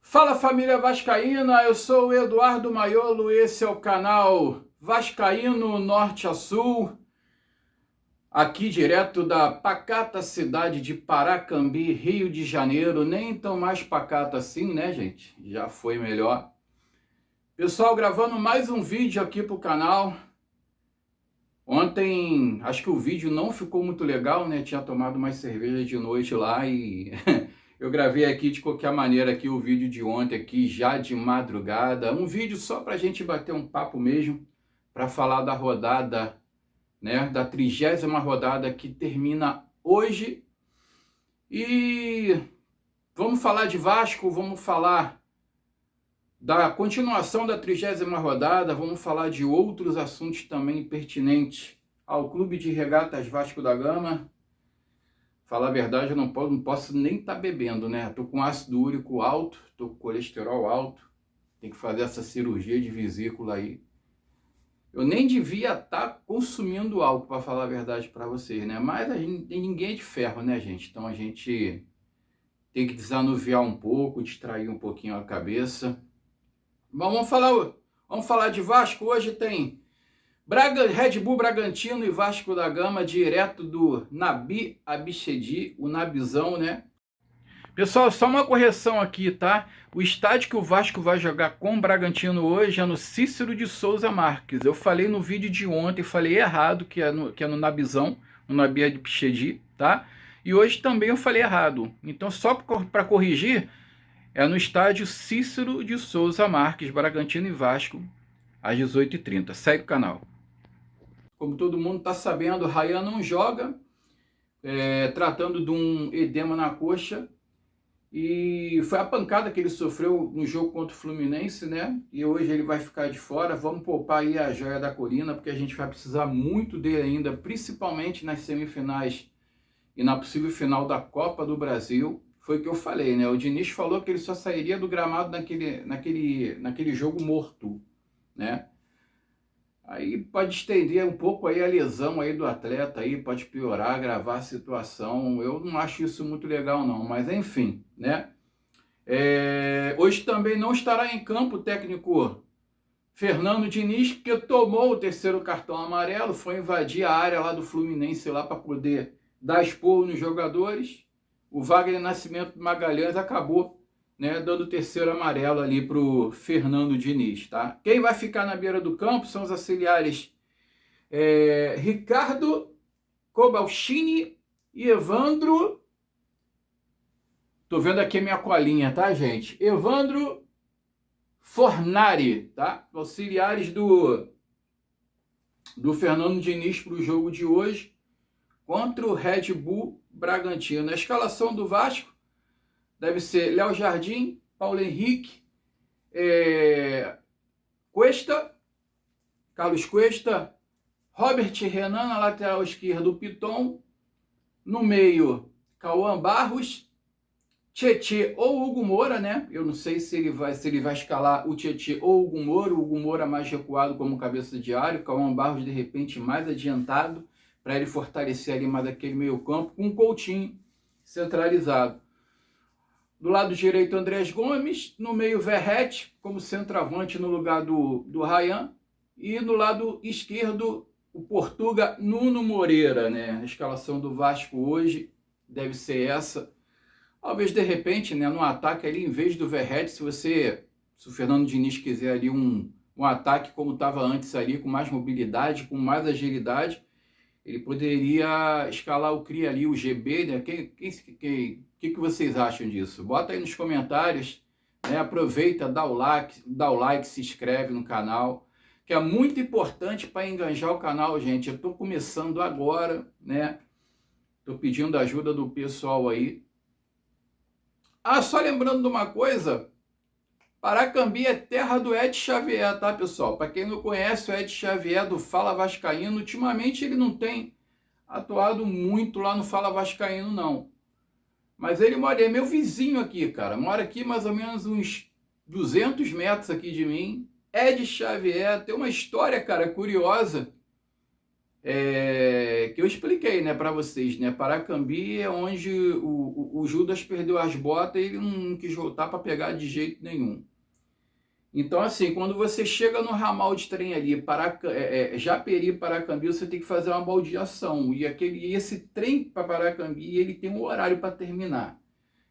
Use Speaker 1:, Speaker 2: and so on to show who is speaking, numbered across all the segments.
Speaker 1: Fala família vascaína, eu sou o Eduardo Maiolo, esse é o canal Vascaíno Norte a Sul, aqui direto da pacata cidade de Paracambi, Rio de Janeiro, nem tão mais pacata assim, né gente? Já foi melhor. Pessoal, gravando mais um vídeo aqui pro canal. Ontem, acho que o vídeo não ficou muito legal, né? Tinha tomado mais cerveja de noite lá e... eu gravei aqui de qualquer maneira aqui o vídeo de ontem aqui, já de madrugada. Um vídeo só pra gente bater um papo mesmo, para falar da rodada, né? Da 30ª rodada que termina hoje. E vamos falar de Vasco, vamos falar da continuação da 30ª rodada, vamos falar de outros assuntos também pertinentes ao Clube de Regatas Vasco da Gama. Falar a verdade, eu não posso nem estar bebendo, né? Tô com ácido úrico alto, tô com colesterol alto, tem que fazer essa cirurgia de vesícula aí. Eu nem devia estar consumindo álcool, para falar a verdade para vocês, né? Mas a gente, ninguém é de ferro, né, gente? Então a gente tem que desanuviar um pouco, distrair um pouquinho a cabeça. Bom, vamos falar de Vasco. Hoje tem Red Bull Bragantino e Vasco da Gama, direto do Nabi Abichedi, o Nabizão, né? Pessoal, só uma correção aqui, tá? O estádio que o Vasco vai jogar com o Bragantino hoje é no Cícero de Souza Marques. Eu falei no vídeo de ontem, falei errado, que é no Nabizão, no Nabi Abichedi, tá? E hoje também eu falei errado. Então, só para corrigir, é no estádio Cícero de Souza Marques, Bragantino e Vasco, às 18h30. Segue o canal. Como todo mundo está sabendo, o Ryan não joga, tratando de um edema na coxa. E foi a pancada que ele sofreu no jogo contra o Fluminense, né? E hoje ele vai ficar de fora. Vamos poupar aí a joia da colina, porque a gente vai precisar muito dele ainda, principalmente nas semifinais e na possível final da Copa do Brasil. Foi o que eu falei, né? O Diniz falou que ele só sairia do gramado naquele jogo morto, né? Aí pode estender um pouco aí a lesão aí do atleta, aí pode piorar, agravar a situação. Eu não acho isso muito legal não, mas enfim, né? Hoje também não estará em campo o técnico Fernando Diniz, que tomou o terceiro cartão amarelo, foi invadir a área lá do Fluminense lá para poder dar esporro nos jogadores. O Wagner Nascimento Magalhães acabou, né, dando o terceiro amarelo ali para o Fernando Diniz, tá? Quem vai ficar na beira do campo são os auxiliares Ricardo Cobalcini e Evandro. Tô vendo aqui a minha colinha, tá, gente? Evandro Fornari, tá? Auxiliares do Fernando Diniz para o jogo de hoje contra o Red Bull Bragantino. A escalação do Vasco deve ser Léo Jardim, Paulo Henrique, Cuesta, Carlos Cuesta, Robert Renan na lateral esquerda, o Piton, no meio, Cauã Barros, Tietê ou Hugo Moura, né? Eu não sei se ele vai escalar o Tietê ou o Hugo Moura mais recuado como cabeça de área, Cauã Barros de repente mais adiantado, para ele fortalecer ali mais aquele meio campo, com o Coutinho centralizado. Do lado direito, Andrés Gomes. No meio, Verratti, como centroavante no lugar do Ryan. E no lado esquerdo, o Portuga Nuno Moreira, né? A escalação do Vasco hoje deve ser essa. Talvez, de repente, né, no ataque ali, em vez do Verratti, se o Fernando Diniz quiser ali um ataque como estava antes ali, com mais mobilidade, com mais agilidade, ele poderia escalar o CRI ali, o GB, né? O que vocês acham disso? Bota aí nos comentários, né? Aproveita, dá o like, se inscreve no canal, que é muito importante para enganjar o canal, gente. Eu estou começando agora, né? Estou pedindo ajuda do pessoal aí. Ah, só lembrando de uma coisa, Paracambi é terra do Ed Xavier, tá, pessoal? Para quem não conhece, o Ed Xavier do Fala Vascaíno, ultimamente ele não tem atuado muito lá no Fala Vascaíno, não. Mas ele é meu vizinho aqui, cara. Mora aqui mais ou menos uns 200 metros aqui de mim. Ed Xavier tem uma história, cara, curiosa. que eu expliquei, né, para vocês, né? Paracambi é onde o Judas perdeu as botas e ele não quis voltar para pegar de jeito nenhum. Então, assim, quando você chega no ramal de trem ali, Japeri, Paracambi, você tem que fazer uma baldeação. E esse trem para Paracambi, ele tem um horário para terminar.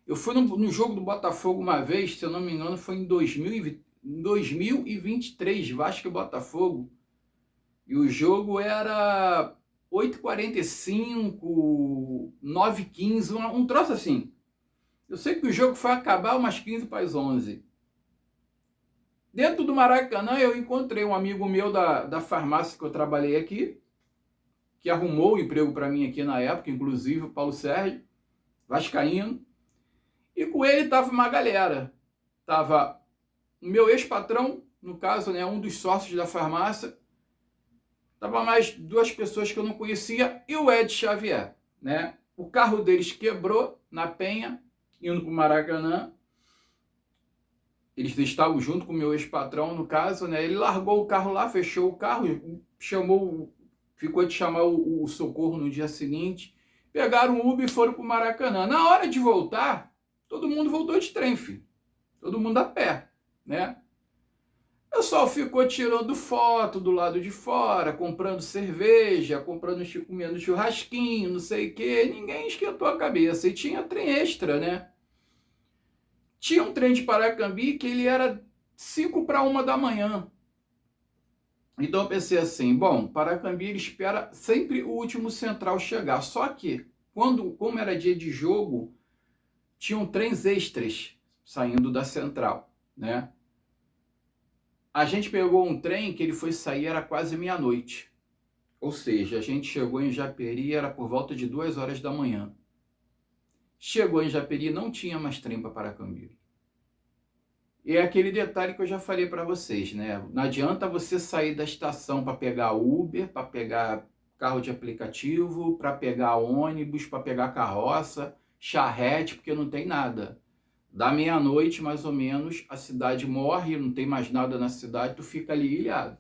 Speaker 1: Eu fui no jogo do Botafogo uma vez, se eu não me engano, foi em 2023, Vasco e Botafogo. E o jogo era 8h45, 9h15, um troço assim. Eu sei que o jogo foi acabar umas 15 para as 11. Dentro do Maracanã, eu encontrei um amigo meu da farmácia que eu trabalhei aqui, que arrumou o emprego para mim aqui na época, inclusive o Paulo Sérgio, vascaíno. E com ele tava uma galera. Tava o meu ex-patrão, no caso, né, um dos sócios da farmácia. Tava mais duas pessoas que eu não conhecia e o Ed Xavier, né? O carro deles quebrou na Penha, indo para o Maracanã. Eles estavam junto com o meu ex-patrão, no caso, né? Ele largou o carro lá, fechou o carro, ficou de chamar o socorro no dia seguinte. Pegaram o Uber e foram para o Maracanã. Na hora de voltar, todo mundo voltou de trem, filho. Todo mundo a pé, né? O pessoal ficou tirando foto do lado de fora, comprando cerveja, comendo churrasquinho, não sei o quê. Ninguém esquentou a cabeça. E tinha trem extra, né? Tinha um trem de Paracambi que ele era 5 para 1 da manhã. Então eu pensei assim, bom, Paracambi ele espera sempre o último central chegar. Só que, como era dia de jogo, tinham trens extras saindo da central, né? A gente pegou um trem que ele foi sair, era quase meia-noite. Ou seja, a gente chegou em Japeri, era por volta de 2 horas da manhã. Chegou em Japeri, não tinha mais trem para Paracambi. E é aquele detalhe que eu já falei para vocês, né? Não adianta você sair da estação para pegar Uber, para pegar carro de aplicativo, para pegar ônibus, para pegar carroça, charrete, porque não tem nada. Da meia-noite, mais ou menos, a cidade morre, não tem mais nada na cidade, tu fica ali ilhado.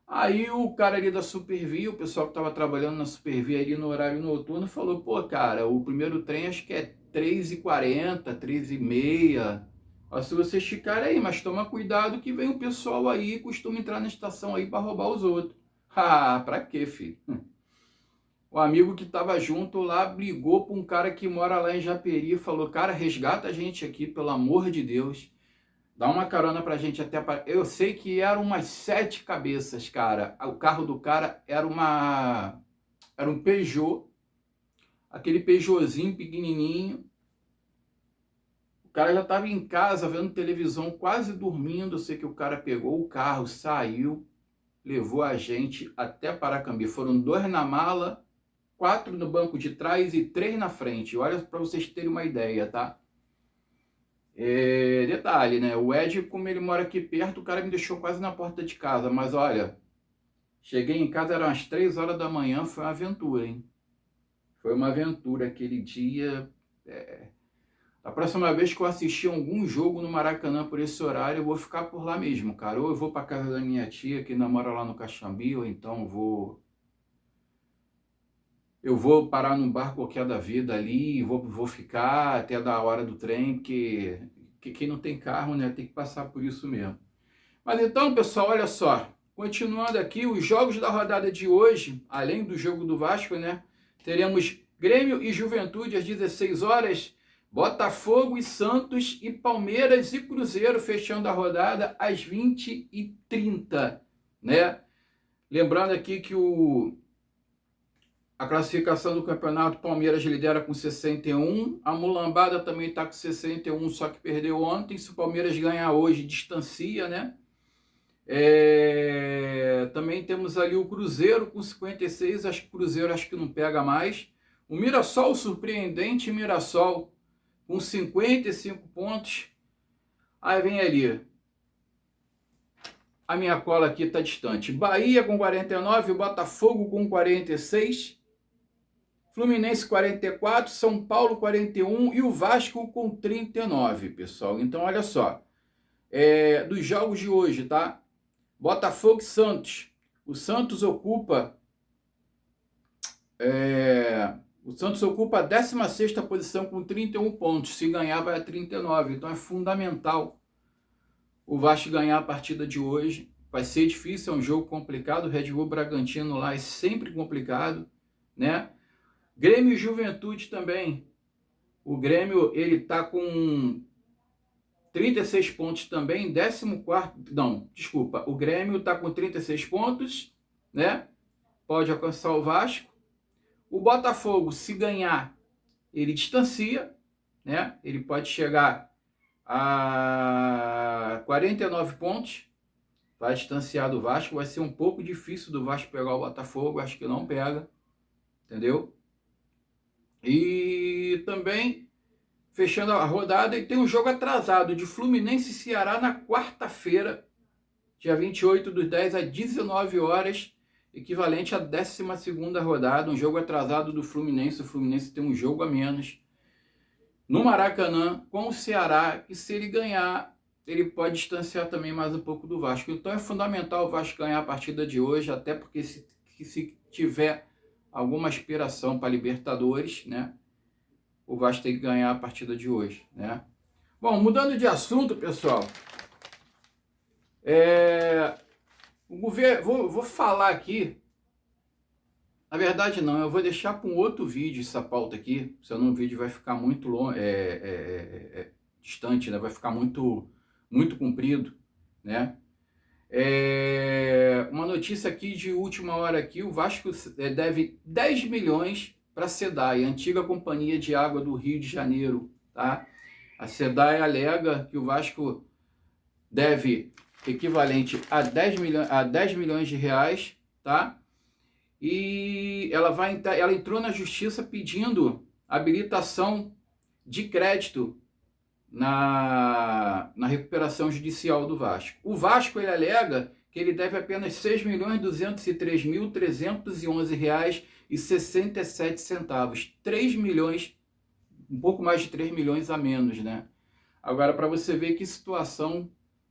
Speaker 1: Aí o cara ali da Supervia, o pessoal que estava trabalhando na Supervia ali no horário noturno, falou, pô, cara, o primeiro trem acho que é 3h40, 3h30. Ó, se vocês ficarem aí, mas toma cuidado que vem o pessoal aí, costuma entrar na estação aí para roubar os outros. Ah, pra quê, filho? O amigo que estava junto lá brigou com um cara que mora lá em Japeri e falou, cara, resgata a gente aqui, pelo amor de Deus. Dá uma carona pra gente até... Eu sei que eram umas 7 cabeças, cara. O carro do cara era um Peugeot. Aquele Peugeotzinho pequenininho. O cara já estava em casa vendo televisão, quase dormindo. Eu sei que o cara pegou o carro, saiu, levou a gente até Paracambi. Foram 2 na mala, 4 no banco de trás e 3 na frente. Olha para vocês terem uma ideia, tá? Detalhe, né? O Ed, como ele mora aqui perto, o cara me deixou quase na porta de casa. Mas olha, cheguei em casa, eram as 3 horas da manhã, foi uma aventura, hein? Foi uma aventura aquele dia. A próxima vez que eu assistir algum jogo no Maracanã por esse horário, eu vou ficar por lá mesmo, cara. Ou eu vou para casa da minha tia, que namora lá no Caxambi, ou então eu vou parar num bar qualquer da vida ali, vou ficar até da hora do trem, porque quem não tem carro, né, tem que passar por isso mesmo. Mas então, pessoal, olha só. Continuando aqui, os jogos da rodada de hoje, além do jogo do Vasco, né, teremos Grêmio e Juventude às 16 horas, Botafogo e Santos e Palmeiras e Cruzeiro fechando a rodada às 20h30, né? Lembrando aqui que a classificação do campeonato, Palmeiras lidera com 61, a Mulambada também está com 61, só que perdeu ontem. Se o Palmeiras ganhar hoje, distancia, né? Também temos ali o Cruzeiro com 56, acho que o Cruzeiro acho que não pega mais. O Mirassol, surpreendente Mirassol, com 55 pontos. Aí vem ali. A minha cola aqui está distante. Bahia com 49, Botafogo com 46, Fluminense 44, São Paulo 41 e o Vasco com 39, pessoal. Então, olha só. Dos jogos de hoje, tá? Botafogo e Santos. O Santos ocupa O Santos ocupa a 16ª posição com 31 pontos. Se ganhar, vai a 39. Então é fundamental o Vasco ganhar a partida de hoje. Vai ser difícil, é um jogo complicado. O Red Bull Bragantino lá é sempre complicado, né? Grêmio e Juventude também. O Grêmio, ele tá com 36 pontos também, 14º... Não, desculpa. O Grêmio tá com 36 pontos, né? Pode alcançar o Vasco. O Botafogo, se ganhar, ele distancia, né? Ele pode chegar a 49 pontos. Vai distanciar do Vasco. Vai ser um pouco difícil do Vasco pegar o Botafogo. Acho que não pega. Entendeu? E também, fechando a rodada, e tem um jogo atrasado de Fluminense e Ceará na quarta-feira, dia 28/10, às 19 horas, equivalente à 12ª rodada, um jogo atrasado do Fluminense. O Fluminense tem um jogo a menos no Maracanã com o Ceará, que se ele ganhar, ele pode distanciar também mais um pouco do Vasco. Então é fundamental o Vasco ganhar a partida de hoje, até porque se tiver alguma aspiração para Libertadores, né, o Vasco tem que ganhar a partida de hoje, né? Bom, mudando de assunto, pessoal, o governo, vou falar aqui, na verdade não, eu vou deixar para um outro vídeo essa pauta aqui, senão o vídeo vai ficar muito longe, distante, né? Vai ficar muito comprido, né? Uma notícia aqui de última hora aqui, o Vasco deve 10 milhões para a SEDAI, antiga Companhia de Água do Rio de Janeiro, tá? A SEDAI alega que o Vasco deve equivalente a 10 milhões de reais, tá? E ela entrou na justiça pedindo habilitação de crédito na recuperação judicial do Vasco. O Vasco, ele alega que ele deve apenas R$ 6.203.311,67. 3 milhões, um pouco mais de 3 milhões a menos, né? Agora, para você ver que situação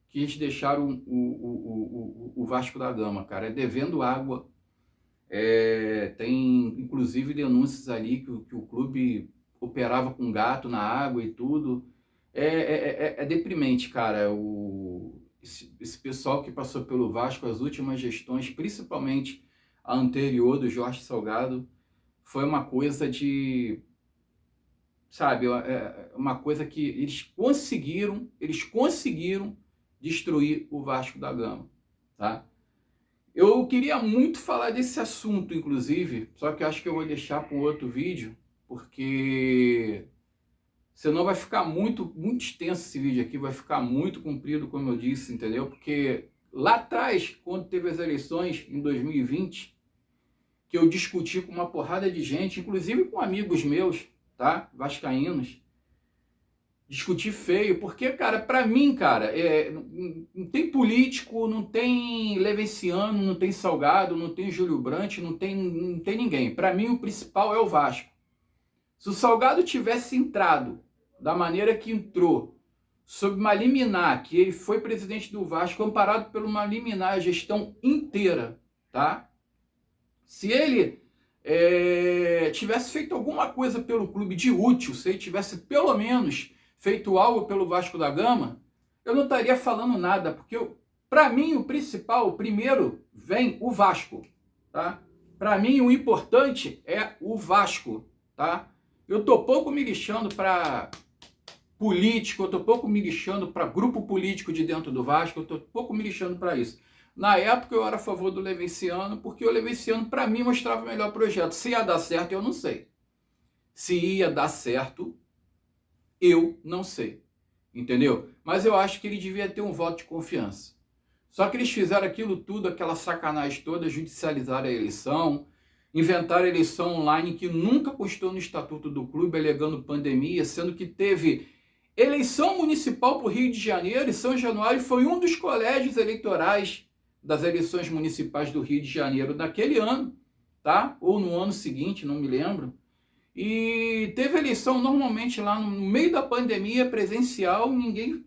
Speaker 1: que eles deixaram o Vasco da Gama, cara, devendo água. Tem inclusive denúncias ali que o clube operava com gato na água e tudo. É deprimente, cara. Esse pessoal que passou pelo Vasco, as últimas gestões, principalmente a anterior do Jorge Salgado, foi uma coisa de, sabe, uma coisa que eles conseguiram destruir o Vasco da Gama, tá? Eu queria muito falar desse assunto, inclusive, só que eu acho que eu vou deixar para um outro vídeo, porque senão vai ficar muito extenso esse vídeo aqui, vai ficar muito comprido, como eu disse, entendeu? Porque lá atrás, quando teve as eleições, em 2020, que eu discuti com uma porrada de gente, inclusive com amigos meus, tá? Vascaínos, discutir feio, porque, cara, pra mim, cara, não tem político, não tem Levenciano, não tem Salgado, não tem Júlio Brandt, não tem ninguém. Pra mim, o principal é o Vasco. Se o Salgado tivesse entrado da maneira que entrou, sob uma liminar, que ele foi presidente do Vasco, amparado por uma liminar, a gestão inteira, tá? Se ele tivesse feito alguma coisa pelo clube de útil, se ele tivesse pelo menos feito algo pelo Vasco da Gama, eu não estaria falando nada, porque para mim o principal, o primeiro, vem o Vasco, tá? Para mim o importante é o Vasco, tá? Eu tô pouco me lixando para político, eu tô pouco me lixando para grupo político de dentro do Vasco, eu tô pouco me lixando para isso. Na época eu era a favor do Levenciano, porque o Levenciano para mim mostrava o melhor projeto. Se ia dar certo, eu não sei. Se ia dar certo, eu não sei, entendeu? Mas eu acho que ele devia ter um voto de confiança. Só que eles fizeram aquilo tudo, aquela sacanagem toda, judicializaram a eleição, inventaram a eleição online que nunca constou no estatuto do clube, alegando pandemia, sendo que teve eleição municipal para o Rio de Janeiro, e São Januário foi um dos colégios eleitorais das eleições municipais do Rio de Janeiro naquele ano, tá? Ou no ano seguinte, não me lembro. E teve eleição normalmente lá no meio da pandemia, presencial, ninguém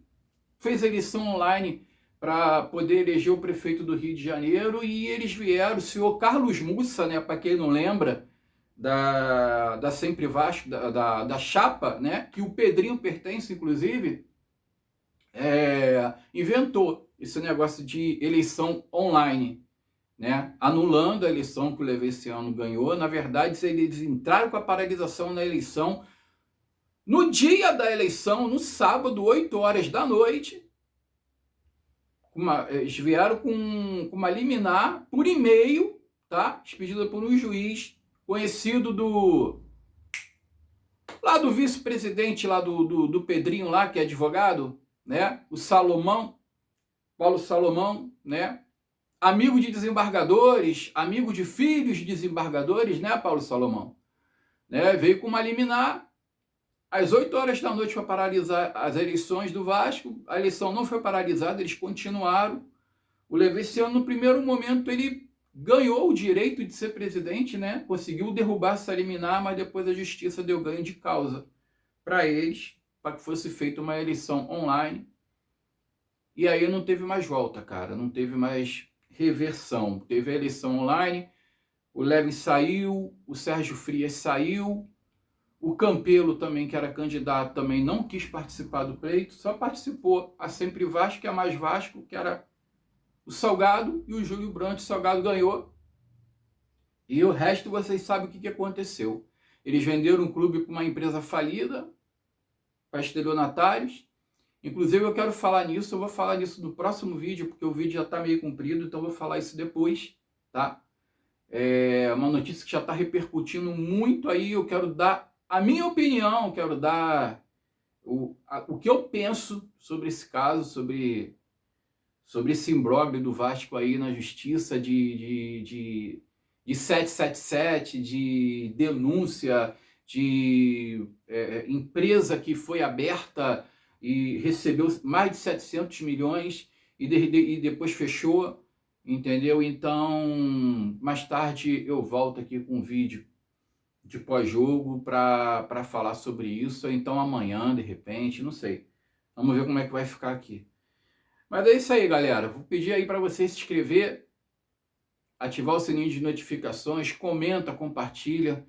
Speaker 1: fez eleição online para poder eleger o prefeito do Rio de Janeiro, e eles vieram, o senhor Carlos Mussa, né, para quem não lembra, da Sempre Vasco, da chapa, né, que o Pedrinho pertence, inclusive, inventou esse negócio de eleição online, né, anulando a eleição que o Leveciano ganhou. Na verdade, eles entraram com a paralisação na eleição no dia da eleição, no sábado, 8 horas da noite. Eles vieram com uma liminar por e-mail, tá? Expedida por um juiz conhecido do vice-presidente lá do Pedrinho lá, que é advogado, né? O Salomão, Paulo Salomão, né? Amigo de desembargadores, amigo de filhos de desembargadores, né, Paulo Salomão? Né? Veio com uma liminar às 8 horas da noite para paralisar as eleições do Vasco. A eleição não foi paralisada, eles continuaram. O Leveciano, no primeiro momento, ele ganhou o direito de ser presidente, né? Conseguiu derrubar essa liminar, mas depois a justiça deu ganho de causa para eles, para que fosse feita uma eleição online. E aí não teve mais volta, cara. Não teve mais reversão. Teve a eleição online, o Leve saiu, o Sérgio Frias saiu, o Campelo também, que era candidato, também não quis participar do pleito, só participou a Sempre Vasco, que é mais Vasco, que era o Salgado e o Júlio Brandt. O Salgado ganhou. E o resto vocês sabem o que aconteceu. Eles venderam um clube para uma empresa falida, para estelionatários. Inclusive eu quero falar nisso, eu vou falar nisso no próximo vídeo, porque o vídeo já está meio comprido, então eu vou falar isso depois, tá? É uma notícia que já está repercutindo muito aí. Eu quero dar a minha opinião, quero dar o que eu penso sobre esse caso, sobre esse imbróglio do Vasco aí na justiça de 777, de denúncia, de empresa que foi aberta e recebeu mais de 700 milhões e depois fechou, entendeu? Então, mais tarde eu volto aqui com um vídeo de pós-jogo para falar sobre isso. Então amanhã, de repente, não sei. Vamos ver como é que vai ficar aqui. Mas é isso aí, galera. Vou pedir aí para você se inscrever, ativar o sininho de notificações, comenta, compartilha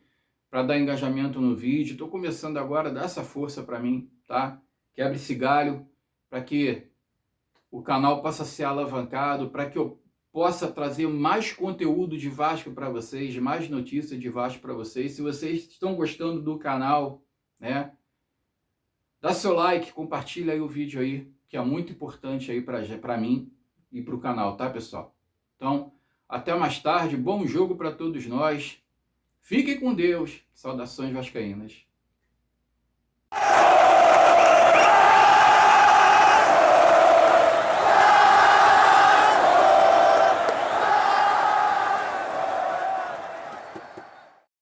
Speaker 1: para dar engajamento no vídeo. Estou começando agora, dá essa força para mim, tá? Quebre esse galho para que o canal possa ser alavancado, para que eu possa trazer mais conteúdo de Vasco para vocês, mais notícias de Vasco para vocês. Se vocês estão gostando do canal, né? Dá seu like, compartilha aí o vídeo aí, que é muito importante aí para mim e para o canal, tá, pessoal? Então, até mais tarde, bom jogo para todos nós. Fiquem com Deus. Saudações vascaínas.